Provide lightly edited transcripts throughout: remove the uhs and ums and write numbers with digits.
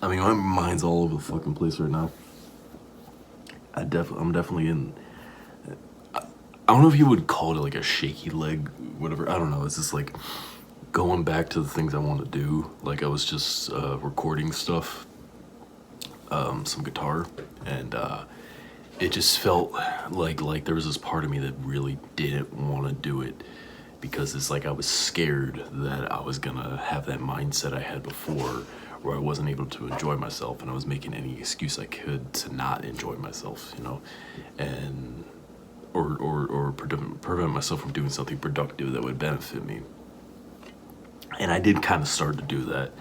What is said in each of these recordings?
I mean, my mind's all over the fucking place right now. I'm definitely in. I don't know if you would call it like a shaky leg, whatever. I don't know. It's just like going back to the things I want to do. Like I was just recording stuff, some guitar, and it just felt like there was this part of me that really didn't want to do it because it's like I was scared that I was gonna have that mindset I had before where I wasn't able to enjoy myself and I was making any excuse I could to not enjoy myself, you know, and or prevent myself from doing something productive that would benefit me. And I did kind of start to do that,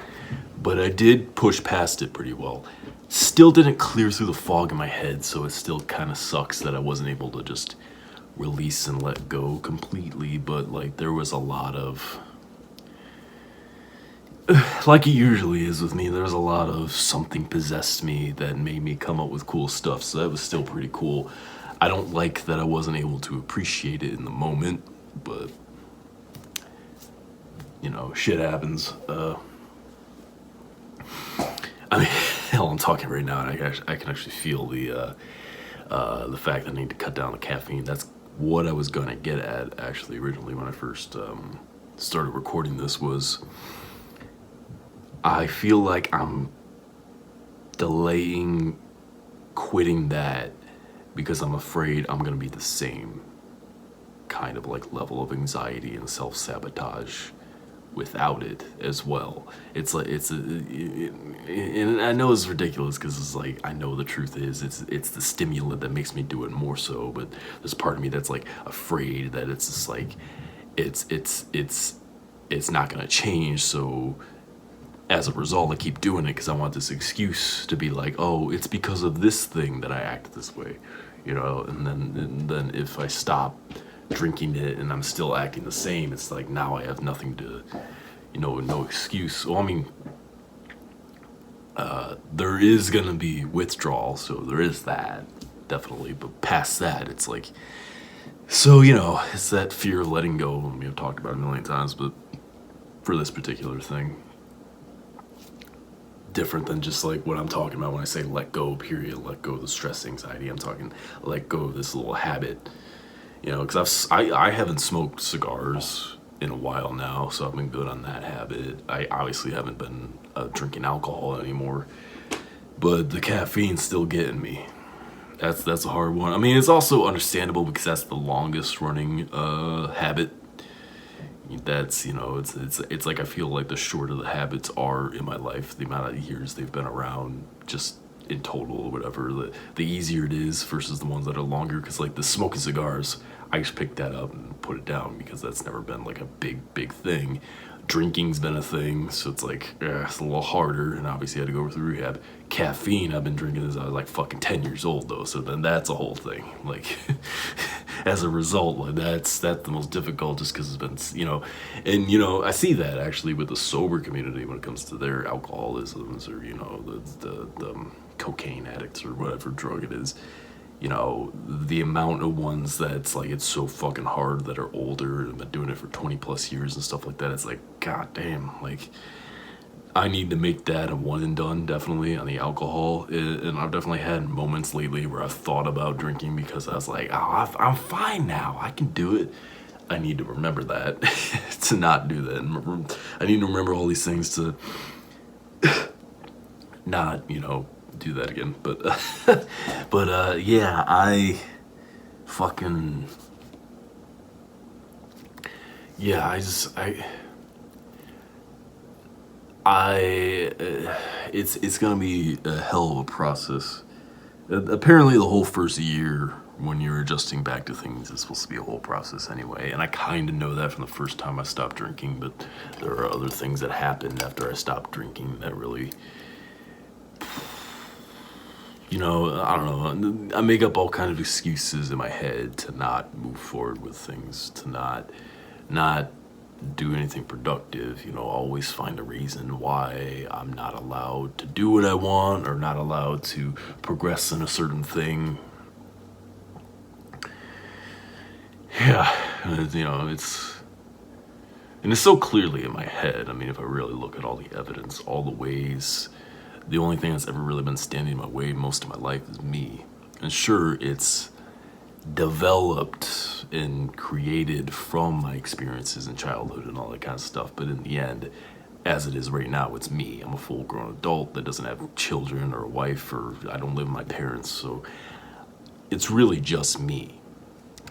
but I did push past it pretty well. Still didn't clear through the fog in my head, so it still kind of sucks that I wasn't able to just release and let go completely. But like there was a lot of, like it usually is with me, there was a lot of something possessed me that made me come up with cool stuff, so that was still pretty cool. I don't like that I wasn't able to appreciate it in the moment, but you know, shit happens. I mean, hell, I'm talking right now, and I can actually feel the fact that I need to cut down the caffeine. That's what I was gonna get at actually originally when I first started recording this. Was I feel like I'm delaying quitting that because I'm afraid I'm gonna be the same kind of like level of anxiety and self-sabotage without it as well. It's like and I know it's ridiculous because it's like I know the truth is it's the stimulant that makes me do it more so, but there's part of me that's like afraid that it's just like it's not gonna change. So as a result, I keep doing it because I want this excuse to be like, oh, it's because of this thing that I act this way, you know. And then if I stop drinking it and I'm still acting the same, it's like now I have nothing to, you know, no excuse. Well, I mean, there is gonna be withdrawal, so there is that definitely. But past that, it's like, so you know, it's that fear of letting go. I mean, I've talked about it a million times, but for this particular thing, different than just like what I'm talking about when I say let go, period, let go of the stress, anxiety. I'm talking let go of this little habit, you know, because I haven't smoked cigars in a while now, so I've been good on that habit. I obviously haven't been drinking alcohol anymore, but the caffeine's still getting me. That's a hard one. I mean, it's also understandable because that's the longest running habit. That's, you know, it's like I feel like the shorter the habits are in my life, the amount of years they've been around, just in total or whatever, the easier it is versus the ones that are longer. Because like the smoking cigars, I just picked that up and put it down because that's never been like a big thing. Drinking's been a thing, so it's like it's a little harder, and obviously I had to go through rehab. Caffeine, I've been drinking since I was like fucking 10 years old though, so then that's a whole thing. Like as a result, like that's the most difficult just because it's been, you know. And you know, I see that actually with the sober community when it comes to their alcoholisms, or you know, the cocaine addicts or whatever drug it is. You know, the amount of ones that's like it's so fucking hard that are older and been doing it for 20 plus years and stuff like that. It's like, god damn, like I need to make that a one and done, definitely, on the alcohol. And I've definitely had moments lately where I've thought about drinking because I was like, oh, I'm fine now, I can do it. I need to remember that to not do that. And I need to remember all these things to not, you know, do that again. But but yeah, I fucking yeah, it's gonna be a hell of a process. Apparently, the whole first year when you're adjusting back to things is supposed to be a whole process anyway, and I kind of know that from the first time I stopped drinking. But there are other things that happened after I stopped drinking that really, you know, I don't know. I make up all kind of excuses in my head to not move forward with things, to not do anything productive. You know, always find a reason why I'm not allowed to do what I want or not allowed to progress in a certain thing. Yeah, you know, and it's so clearly in my head. I mean, if I really look at all the evidence, all the ways The only thing that's ever really been standing in my way most of my life is me. And sure, it's developed and created from my experiences in childhood and all that kind of stuff, but in the end, as it is right now, it's me. I'm a full grown adult that doesn't have children or a wife, or I don't live with my parents, so it's really just me.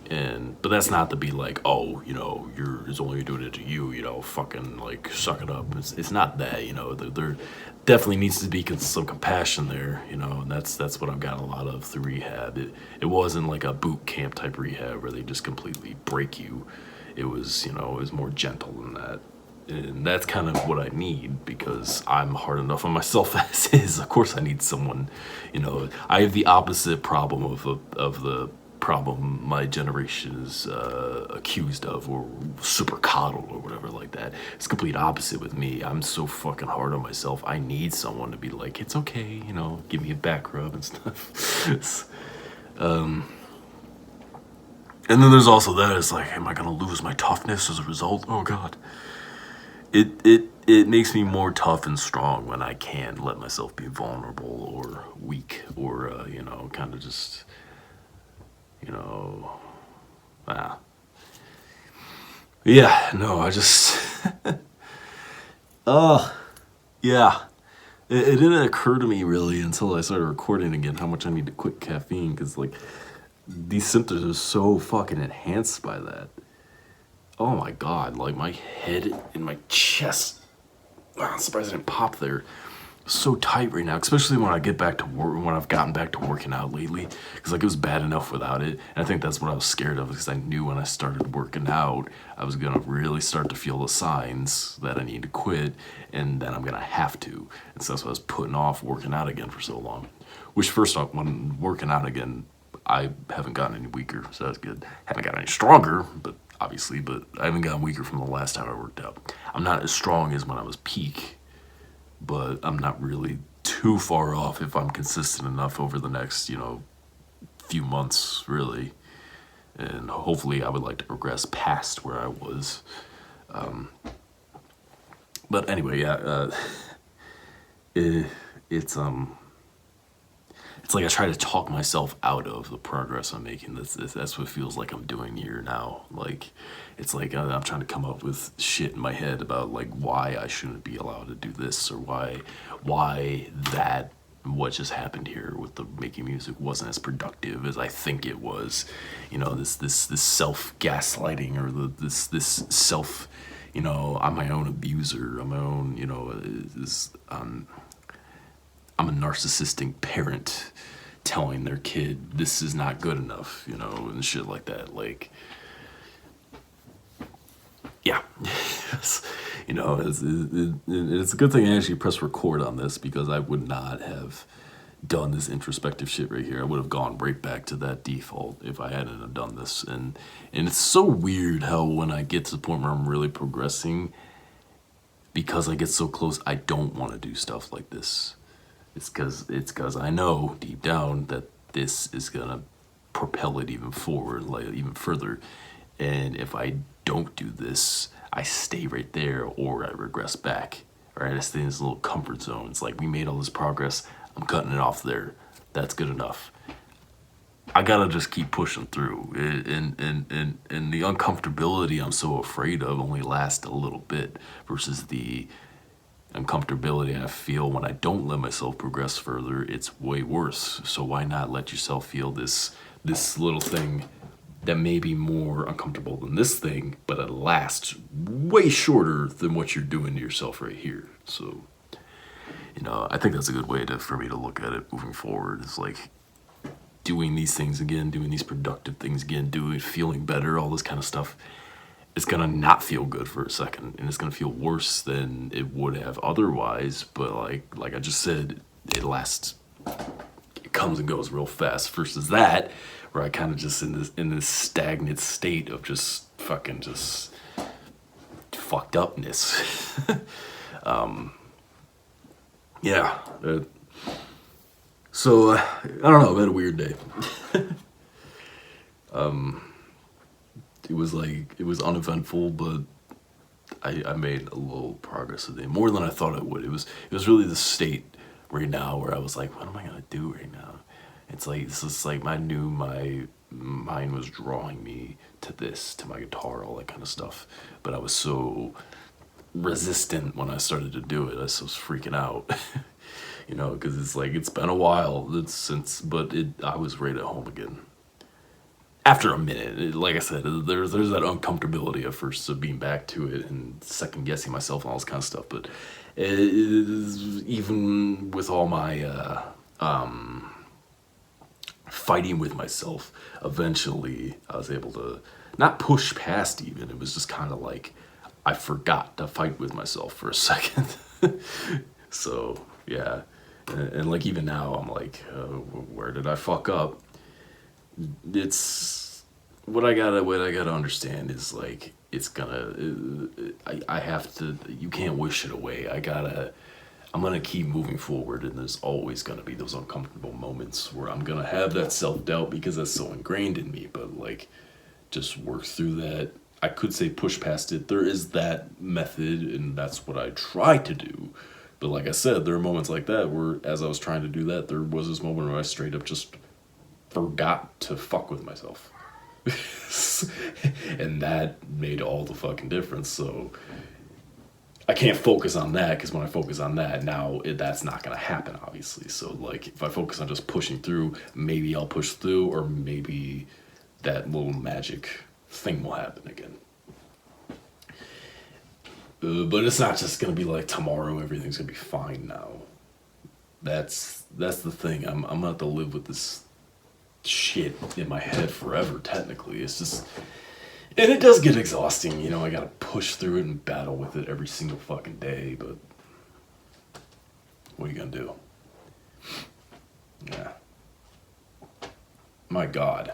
But that's not to be like, oh, it's only doing it to you, fucking like suck it up. It's not that, there definitely needs to be some compassion there, and that's what I've got a lot of through rehab. It wasn't like a boot camp type rehab where they just completely break you. It was, it was more gentle than that. And that's kind of what I need, because I'm hard enough on myself as is. Of course I need someone, I have the opposite problem of the problem my generation is accused of, or super coddled or whatever like that. It's complete opposite with me. I'm so fucking hard on myself. I need someone to be like, it's okay, give me a back rub and stuff. And then there's also that, it's like, am I gonna lose my toughness as a result? Oh god. It makes me more tough and strong when I can let myself be vulnerable or weak, or kind of just, ah. Yeah, no, I just, yeah. It didn't occur to me really until I started recording again how much I need to quit caffeine, because like these symptoms are so fucking enhanced by that. Oh my god, like my head and my chest, I'm surprised I didn't pop there. So tight right now, especially when I get back to work, when I've gotten back to working out lately, because like it was bad enough without it. And I think that's what I was scared of, because I knew when I started working out, I was gonna really start to feel the signs that I need to quit, and then I'm gonna have to. And so that's why I was putting off working out again for so long. Which, first off, when working out again, I haven't gotten any weaker, so that's good. Haven't gotten any stronger, but I haven't gotten weaker from the last time I worked out. I'm not as strong as when I was peak, but I'm not really too far off if I'm consistent enough over the next, few months, really. And hopefully I would like to progress past where I was. But anyway, yeah, it's like I try to talk myself out of the progress I'm making. That's what it feels like I'm doing here now. Like, it's like I'm trying to come up with shit in my head about like why I shouldn't be allowed to do this, or why what just happened here with the making music wasn't as productive as I think it was. This self gaslighting, or this self, I'm my own abuser. I'm my own, I'm a narcissistic parent telling their kid this is not good enough, and shit like that. Like, yeah, it's a good thing I actually pressed record on this, because I would not have done this introspective shit right here. I would have gone right back to that default if I hadn't have done this. And it's so weird how when I get to the point where I'm really progressing, because I get so close, I don't want to do stuff like this. It's because I know deep down that this is gonna propel it even forward, like even further. And if I don't do this, I stay right there, or I regress back, or I stay in this little comfort zone. It's like, we made all this progress, I'm cutting it off there. That's good enough. I gotta just keep pushing through. And the uncomfortability I'm so afraid of only lasts a little bit, versus the uncomfortability I feel when I don't let myself progress further. It's way worse. So why not let yourself feel this little thing that may be more uncomfortable than this thing, but it lasts way shorter than what you're doing to yourself right here. So, I think that's a good way for me to look at it moving forward. It's like doing these things again, doing these productive things again, feeling better, all this kind of stuff. It's gonna not feel good for a second, and it's gonna feel worse than it would have otherwise. But like I just said, it comes and goes real fast. Versus that, where I kind of just in this stagnant state of just fucking just fucked upness. Yeah. So I don't know. I had a weird day. It was uneventful, but I made a little progress today, more than I thought I would. It was really the state right now where I was like, what am I gonna do right now? It's like this is like I knew my mind was drawing me to this, to my guitar, all that kind of stuff. But I was so resistant when I started to do it. I was freaking out, you know, because it's like it's been a while since, but I was right at home again. After a minute, like I said, there's that uncomfortability at first of being back to it and second guessing myself and all this kind of stuff. But even with all my fighting with myself, eventually I was able to not push past even. It was just kind of like I forgot to fight with myself for a second. So, yeah. And like even now, I'm like, where did I fuck up? It's what I gotta understand is like it's gonna I have to, you can't wish it away. I'm gonna keep moving forward, and there's always gonna be those uncomfortable moments where I'm gonna have that self-doubt because that's so ingrained in me. But like, just work through that. I could say push past it. There is that method, and that's what I try to do. But like I said, there are moments like that where, as I was trying to do that, there was this moment where I straight up just forgot to fuck with myself. And that made all the fucking difference. So I can't focus on that, because when I focus on that, now that's not going to happen, obviously. So, like, if I focus on just pushing through, maybe I'll push through, or maybe that little magic thing will happen again. But it's not just going to be like tomorrow, everything's going to be fine now. That's the thing. I'm going to have to live with this shit in my head forever, technically. It's just, and it does get exhausting, you know. I gotta push through it and battle with it every single fucking day, but what are you gonna do? Yeah. My God.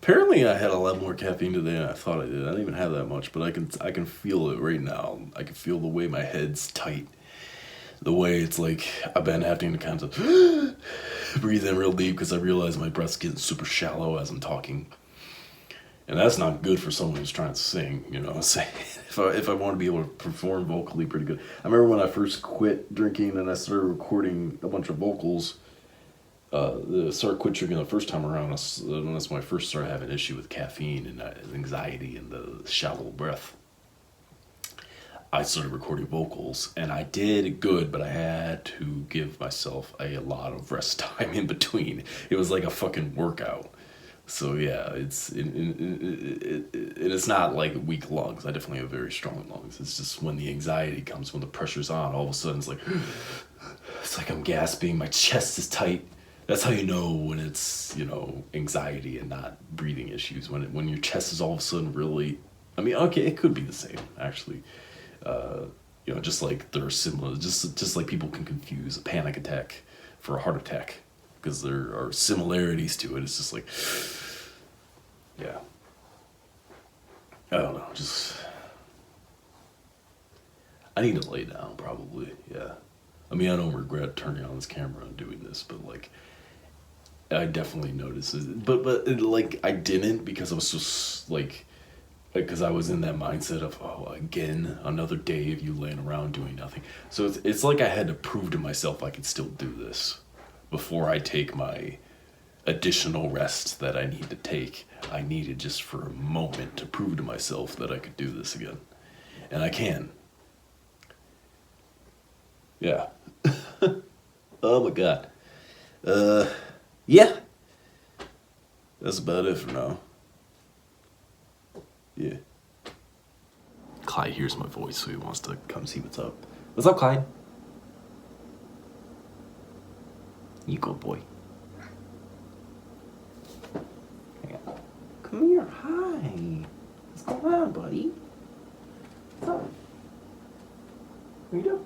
Apparently I had a lot more caffeine today than I thought I did. I didn't even have that much, but I can feel it right now. I can feel the way my head's tight. The way it's like I've been having to kind of breathe in real deep, because I realize my breath's getting super shallow as I'm talking. And that's not good for someone who's trying to sing, you know what I'm saying? If I want to be able to perform vocally pretty good. I remember when I first quit drinking and I started recording a bunch of vocals, started quit drinking the first time around. That's when I first started having an issue with caffeine and anxiety and the shallow breath. I started recording vocals, and I did good, but I had to give myself a lot of rest time in between. It was like a fucking workout. So yeah, it's not like weak lungs. I definitely have very strong lungs. It's just when the anxiety comes, when the pressure's on, all of a sudden it's like I'm gasping, my chest is tight. That's how you know when it's, you know, anxiety and not breathing issues. When your chest is all of a sudden really, I mean, okay, it could be the same, actually. You know, just like they're similar, just like people can confuse a panic attack for a heart attack, because there are similarities to it. It's just like, yeah, I don't know, just, I need to lay down probably, yeah. I mean, I don't regret turning on this camera and doing this, but like, I definitely noticed it, but like, I didn't, because I was just like, because I was in that mindset of, oh, again, another day of you laying around doing nothing. So it's like I had to prove to myself I could still do this before I take my additional rest that I need to take. I needed just for a moment to prove to myself that I could do this again. And I can. Yeah. Oh my God. Yeah. That's about it for now. Yeah. Clyde hears my voice, so he wants to come see what's up. What's up, Clyde? You good boy. Hang on. Come here. Hi. What's going on, buddy? What's up? What you doing?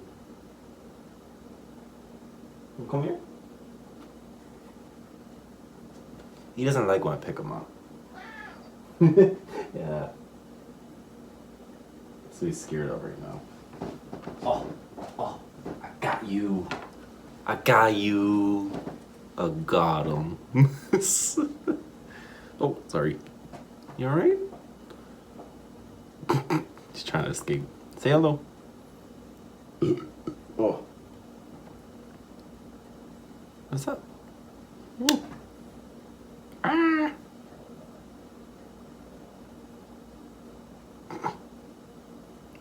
You come here? He doesn't like when I pick him up. Yeah. So he's scared of right now. Oh, I got you. I got you. I got him. Oh, sorry. You alright? He's trying to escape. Say hello. Oh. What's up? Ah.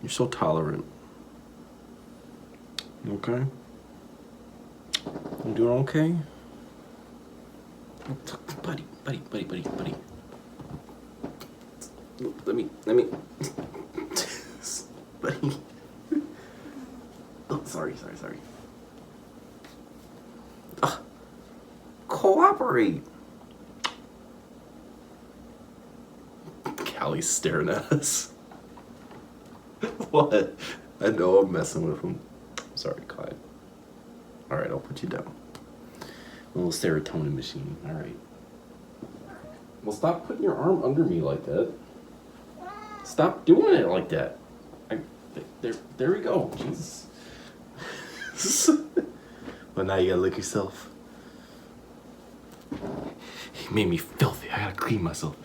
You're so tolerant. You okay? You doing okay? Buddy. Let me. Buddy. Oh, sorry. Cooperate. Callie's staring at us. What? I know I'm messing with him. Sorry, Clyde. Alright, I'll put you down. A little serotonin machine. Alright. Well, stop putting your arm under me like that. Stop doing it like that. There we go. Jesus. Well, now you gotta lick yourself. He made me filthy. I gotta clean myself.